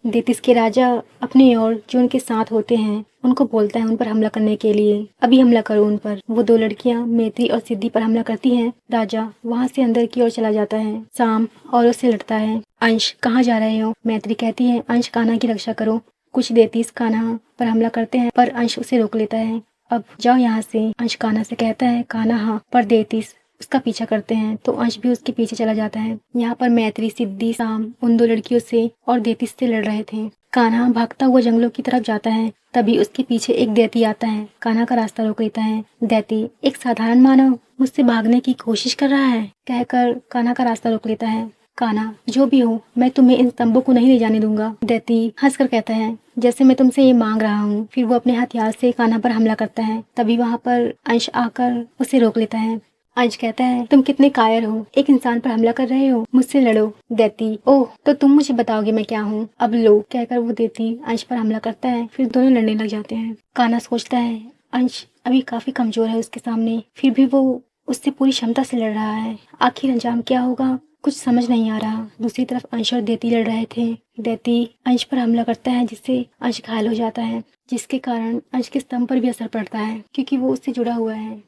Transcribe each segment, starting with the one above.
देतिस के राजा अपने और जो उनके साथ होते हैं उनको बोलता है उन पर हमला करने के लिए। अभी हमला करो उन पर। वो दो लड़कियां मैत्री और सिद्धि पर हमला करती हैं। राजा वहां से अंदर की ओर चला जाता है। साम और उससे लड़ता है। अंश कहाँ जा रहे हो? मैत्री कहती है अंश कान्हा की रक्षा करो। कुछ देतिस कान्हा पर हमला करते हैं पर अंश उसे रोक लेता है। अब जाओ यहाँ से, अंश कान्हा से कहता है। कान्हा हाँ, पर देतिस उसका पीछा करते हैं तो अंश भी उसके पीछे चला जाता है। यहाँ पर मैत्री, सिद्धि, साम उन दो लड़कियों से और देतिस से लड़ रहे थे। कान्हा भागता हुआ जंगलों की तरफ जाता है। तभी उसके पीछे एक दैती आता है। कान्हा का रास्ता रोक लेता है। दैती एक साधारण मानव मुझसे भागने की कोशिश कर रहा है कहकर कान्हा का रास्ता रोक लेता है। कान्हा जो भी हो, मैं तुम्हें इन स्तंभों को नहीं ले जाने दूंगा। दैती हंसकर कहता है जैसे मैं तुमसे ये मांग रहा हूँ। फिर वो अपने हथियार से कान्हा पर हमला करता है। तभी वहाँ पर अंश आकर उसे रोक लेता है। अंश कहता है तुम कितने कायर हो, एक इंसान पर हमला कर रहे हो, मुझसे लड़ो। दैती ओह तो तुम मुझे बताओगे मैं क्या हूँ, अब लो कहकर वो देती अंश पर हमला करता है। फिर दोनों लड़ने लग जाते हैं। कान्हा सोचता है अंश अभी काफी कमजोर है उसके सामने, फिर भी वो उससे पूरी क्षमता से लड़ रहा है। आखिर अंजाम क्या होगा कुछ समझ नहीं आ रहा। दूसरी तरफ अंश और देती लड़ रहे थे। देती अंश पर हमला करता है जिससे अंश घायल हो जाता है, जिसके कारण अंश के स्तंभ पर भी असर पड़ता है क्योंकि वो उससे जुड़ा हुआ है।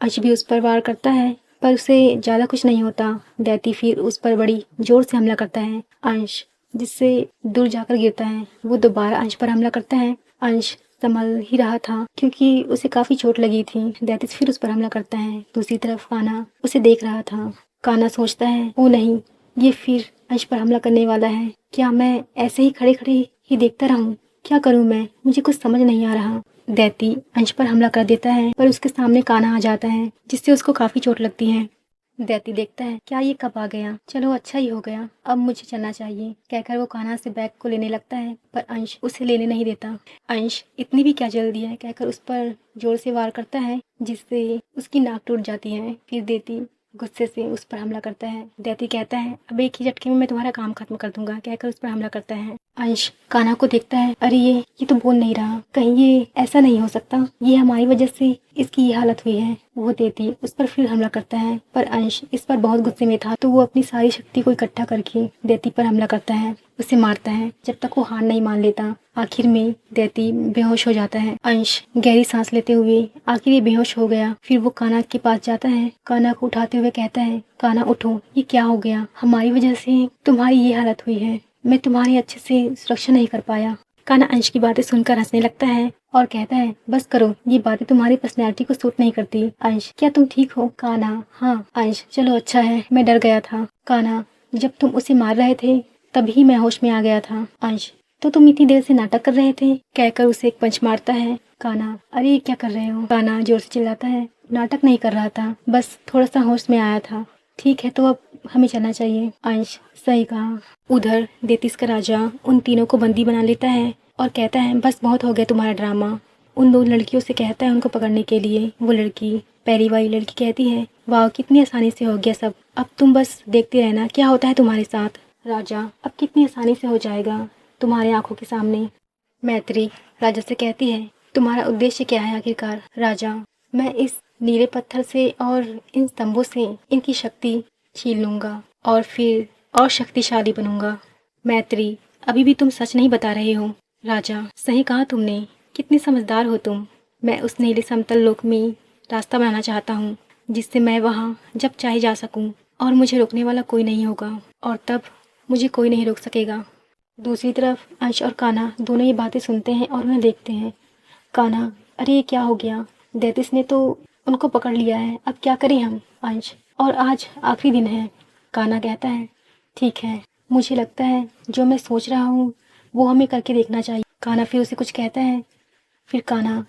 अंश भी उस पर वार करता है पर उसे ज्यादा कुछ नहीं होता। दैती फिर उस पर बड़ी जोर से हमला करता है। अंश जिससे दूर जाकर गिरता है। वो दोबारा अंश पर हमला करता है। अंश संभल ही रहा था क्योंकि उसे काफी चोट लगी थी। दैती फिर उस पर हमला करता है। दूसरी तरफ कान्हा उसे देख रहा था। कान्हा सोचता है ओ नहीं, ये फिर अंश पर हमला करने वाला है। क्या मैं ऐसे ही खड़े खड़े ही देखता रहूं? क्या करूं मैं, मुझे कुछ समझ नहीं आ रहा। दैती अंश पर हमला कर देता है पर उसके सामने कान्हा आ जाता है जिससे उसको काफी चोट लगती है। दैती देखता है क्या ये कब आ गया, चलो अच्छा ही हो गया, अब मुझे चलना चाहिए कहकर वो कान्हा से बैग को लेने लगता है पर अंश उसे लेने नहीं देता। अंश इतनी भी क्या जल्दी है कहकर उस पर जोर से वार करता है जिससे उसकी नाक टूट जाती है। फिर देती गुस्से से उस पर हमला करता है। दैती कहता है अब एक ही झटके में मैं तुम्हारा काम खत्म कर दूंगा कहकर उस पर हमला करता है। अंश कान्हा को देखता है अरे ये तो बोल नहीं रहा, कहीं ये ऐसा नहीं हो सकता, ये हमारी वजह से इसकी ये हालत हुई है। वो देती उस पर फिर हमला करता है पर अंश इस पर बहुत गुस्से में था तो वो अपनी सारी शक्ति को इकट्ठा करके देती पर हमला करता है, उसे मारता है जब तक वो हार नहीं मान लेता। आखिर में देती बेहोश हो जाता है। अंश गहरी सांस लेते हुए आखिर ये बेहोश हो गया। फिर वो कान्हा के पास जाता है। कान्हा को उठाते हुए कहता है कान्हा उठो, ये क्या हो गया, हमारी वजह से तुम्हारी ये हालत हुई है, मैं तुम्हारी अच्छे से सुरक्षा नहीं कर पाया। कान्हा अंश की बातें सुनकर हंसने लगता है और कहता है बस करो, ये बातें तुम्हारी पर्सनैलिटी को सूट नहीं करती। अंश क्या तुम ठीक हो? कान्हा हाँ। अंश चलो अच्छा है, मैं डर गया था। कान्हा जब तुम उसे मार रहे थे तभी मैं होश में आ गया था। अंश तो तुम इतनी देर से नाटक कर रहे थे कहकर उसे एक पंच मारता है। कान्हा अरे ये क्या कर रहे हो? कान्हा जोर से चिल्लाता है नाटक नहीं कर रहा था, बस थोड़ा सा होश में आया था। ठीक है तो अब हमें चलना चाहिए। अंश सही कहा। उधर देतिस का राजा उन तीनों को बंदी बना लेता है और कहता है बस बहुत हो गया तुम्हारा ड्रामा। उन दो लड़कियों से कहता है उनको पकड़ने के लिए। वो लड़की पहली वाली लड़की कहती है वाह कितनी आसानी से हो गया सब, अब तुम बस देखते रहना क्या होता है तुम्हारे साथ। राजा अब कितनी आसानी से हो जाएगा तुम्हारी आंखों के सामने। मैत्री राजा से कहती है तुम्हारा उद्देश्य क्या है आखिरकार? राजा मैं इस नीले पत्थर से और इन स्तंभों से इनकी शक्ति छीन लूंगा और फिर और शक्तिशाली बनूंगा। मैत्री अभी भी तुम सच नहीं बता रहे हो। राजा सही कहा तुमने, कितने समझदार हो तुम। मैं उस नीले समतल लोक में रास्ता बनाना चाहता हूँ जिससे मैं वहाँ जब चाहे जा सकूँ और मुझे रोकने वाला कोई नहीं होगा और तब मुझे कोई नहीं रोक सकेगा। दूसरी तरफ अंश और कान्हा दोनों ये बातें सुनते हैं और उन्हें देखते हैं। कान्हा अरे ये क्या हो गया, दैतिस ने तो उनको पकड़ लिया है, अब क्या करें हम? अंश और आज आखिरी दिन है। कान्हा कहता है ठीक है, मुझे लगता है जो मैं सोच रहा हूँ वो हमें करके देखना चाहिए। कान्हा फिर उसे कुछ कहता है। फिर कान्हा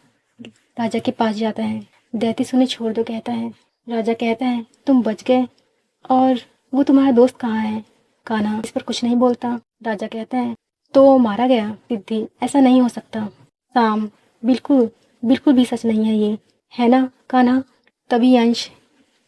राजा के पास जाता है। दैतिस उन्हें छोड़ दो कहता है। राजा कहता है तुम बच गए, और वो तुम्हारा दोस्त कहाँ है? कान्हा इस पर कुछ नहीं बोलता। राजा कहता है तो वो मारा गया। सिद्धि ऐसा नहीं हो सकता। साम बिल्कुल बिल्कुल भी सच नहीं है ये, है ना कान्हा? तभी अंश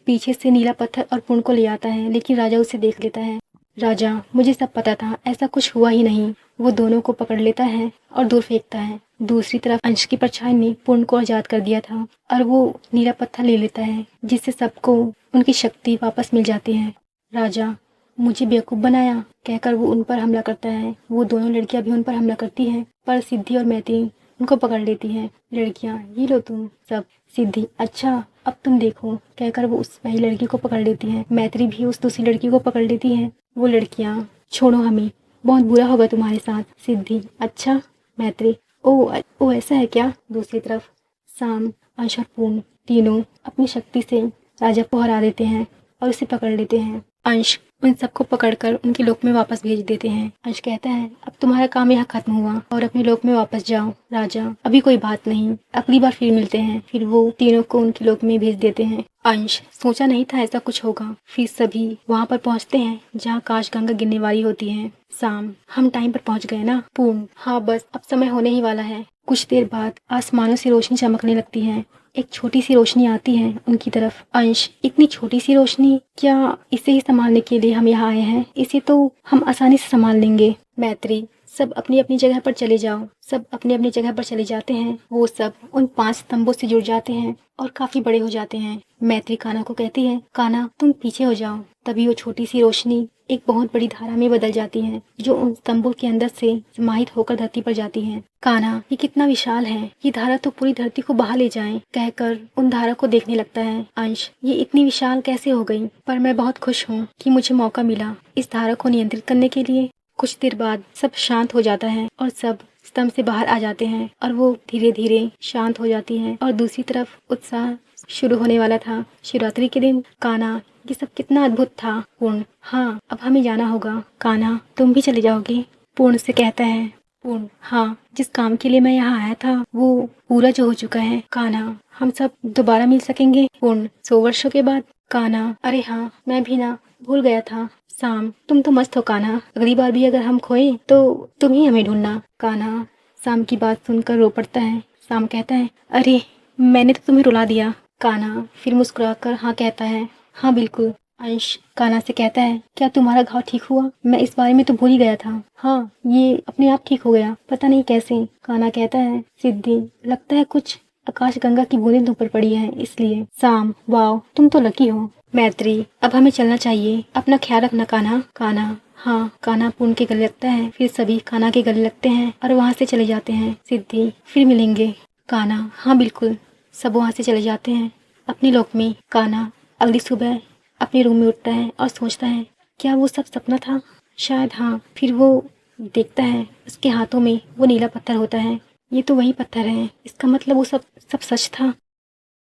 पीछे से नीला पत्थर और पुण्य को ले आता है लेकिन राजा उसे देख लेता है। राजा मुझे सब पता था, ऐसा कुछ हुआ ही नहीं। वो दोनों को पकड़ लेता है और दूर फेंकता है। दूसरी तरफ अंश की परछाई ने पुण्य को आजाद कर दिया था और वो नीला पत्थर ले लेता है जिससे सबको उनकी शक्ति वापस मिल जाती है। राजा मुझे बेवकूफ़ बनाया कहकर वो उन पर हमला करता है। वो दोनों लड़कियां भी उन पर हमला करती हैं, पर सिद्धि और मैत्री उनको पकड़ लेती हैं। लड़कियां, ये लो तुम सब। सिद्धि, अच्छा अब तुम देखो कहकर वो उस पहली लड़की को पकड़ लेती हैं। मैत्री भी उस दूसरी लड़की को पकड़ लेती है। वो लड़कियां, छोड़ो हमें, बहुत बुरा होगा तुम्हारे साथ। सिद्धि, अच्छा। मैत्री, ओ ऐसा है क्या। दूसरी तरफ शाम, अंश और पूर्ण तीनों अपनी शक्ति से राजा को हरा देते हैं और उसे पकड़ लेते हैं। अंश उन सबको पकड़कर उनके लोक में वापस भेज देते हैं। अंश कहता है, अब तुम्हारा काम यहाँ खत्म हुआ और अपने लोक में वापस जाओ। राजा, अभी कोई बात नहीं, अगली बार फिर मिलते हैं। फिर वो तीनों को उनके लोक में भेज देते हैं। अंश, सोचा नहीं था ऐसा कुछ होगा। फिर सभी वहाँ पर पहुँचते हैं जहाँ काशगंगा गिरने वाली होती है। शाम, हम टाइम पर पहुँच गए ना। पूर्ण, हाँ बस अब समय होने ही वाला है। कुछ देर बाद आसमानों से रोशनी चमकने लगती है। एक छोटी सी रोशनी आती है उनकी तरफ। अंश, इतनी छोटी सी रोशनी, क्या इसे ही संभालने के लिए हम यहाँ आए हैं? इसे तो हम आसानी से संभाल लेंगे। मैत्री, सब अपनी अपनी जगह पर चले जाओ। सब अपनी अपनी जगह पर चले जाते हैं। वो सब उन 5 स्तंभों से जुड़ जाते हैं और काफी बड़े हो जाते हैं। मैत्री कान्हा को कहती है, कान्हा तुम पीछे हो जाओ। तभी वो छोटी सी रोशनी एक बहुत बड़ी धारा में बदल जाती है, जो उन स्तंभों के अंदर से समाहित होकर धरती पर जाती है। कान्हा, ये कितना विशाल है, ये धारा तो पूरी धरती को बहा ले जाए कहकर उन धारा को देखने लगता है। अंश, ये इतनी विशाल कैसे हो गई, पर मैं बहुत खुश हूँ कि मुझे मौका मिला इस धारा को नियंत्रित करने के लिए। कुछ देर बाद सब शांत हो जाता है और सब स्तंभ से बाहर आ जाते हैं और वो धीरे धीरे शांत हो जाती है। और दूसरी तरफ उत्साह शुरू होने वाला था। शिवरात्रि के दिन। कान्हा, ये सब कितना अद्भुत था। पूर्ण, हाँ अब हमें जाना होगा। कान्हा, तुम भी चले जाओगे। पूर्ण से कहता है। पूर्ण, हाँ जिस काम के लिए मैं यहाँ आया था वो पूरा जो हो चुका है। कान्हा, हम सब दोबारा मिल सकेंगे। पूर्ण, 100 वर्षों के बाद। कान्हा, अरे हाँ मैं भी ना भूल गया था। शाम, तुम तो मस्त हो कान्हा, अगली बार भी अगर हम खोए तो तुम ही हमें ढूंढना। कान्हा शाम की बात सुनकर रो पड़ता है। शाम कहता है, अरे मैंने तो तुम्हें रुला दिया। कान्हा फिर मुस्कुराकर हाँ कहता है, हाँ बिल्कुल। अंश कान्हा से कहता है, क्या तुम्हारा घाव ठीक हुआ? मैं इस बारे में तो भूल ही गया था। हाँ ये अपने आप ठीक हो गया, पता नहीं कैसे। कान्हा कहता है, सिद्धि, लगता है कुछ आकाश गंगा की बूंदें तुम पर पड़ी है इसलिए। शाम, वाओ तुम तो लकी हो। मैत्री, अब हमें चलना चाहिए, अपना ख्याल रखना कान्हा। कान्हा, हाँ। कान्हा पूर्ण के गले लगता है। फिर सभी कान्हा के गले लगते हैं और वहाँ से चले जाते हैं। सिद्धि, फिर मिलेंगे। कान्हा, हाँ बिल्कुल। सब वहाँ से चले जाते हैं अपने लोक में। कान्हा अगली सुबह अपने रूम में उठता है और सोचता है, क्या वो सब सपना था? शायद हाँ। फिर वो देखता है उसके हाथों में वो नीला पत्थर होता है। ये तो वही पत्थर है, इसका मतलब वो सब सच था।